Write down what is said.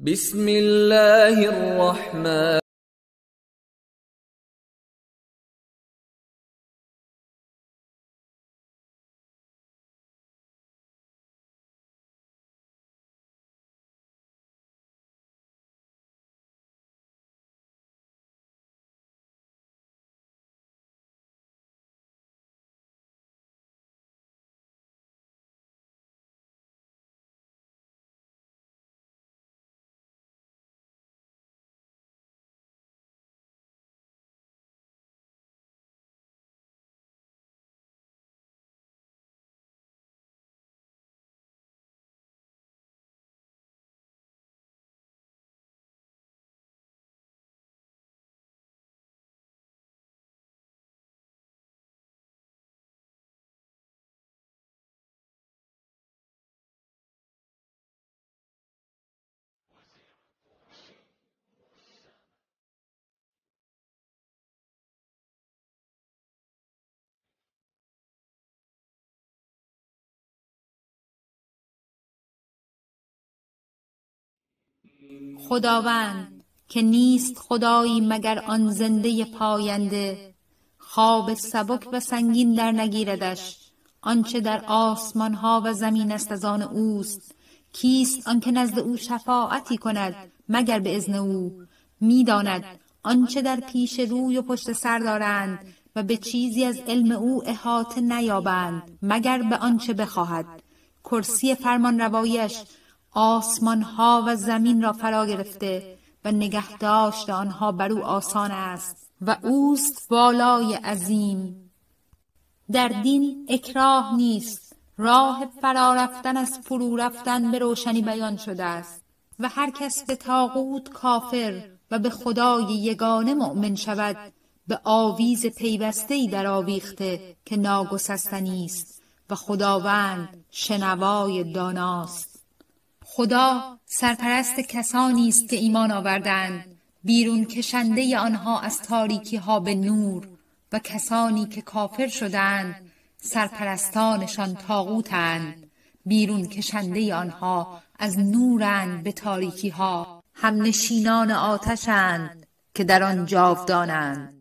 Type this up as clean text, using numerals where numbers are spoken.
بسم الله الرحمن خداوند که نیست خدایی مگر آن زنده پاینده، خواب سبک و سنگین در نگیردش. آنچه در آسمان ها و زمین است از آن اوست. کیست آنکه نزد او شفاعتی کند مگر به اذن او؟ میداند آنچه در پیش روی و پشت سر دارند و به چیزی از علم او احاطه نیابند مگر به آنچه بخواهد. کرسی فرمان روایش آسمان ها و زمین را فرا گرفته و نگهداشت آنها بر او آسان است و اوست والای عظیم. در دین اکراه نیست، راه فرا رفتن از فرو رفتن به روشنی بیان شده است و هر کس به طاغوت کافر و به خدای یگانه مؤمن شود به آویز پیوسته‌ای در آویخته که ناگسستنی است و خداوند شنوای داناست. خدا سرپرست کسانی است که ایمان آوردند، بیرون کشنده آنها از تاریکی ها به نور، و کسانی که کافر شدند سرپرستانشان طاغوتند، بیرون کشنده آنها از نورند به تاریکی ها، هم نشینان آتشند که در آن جاودانند.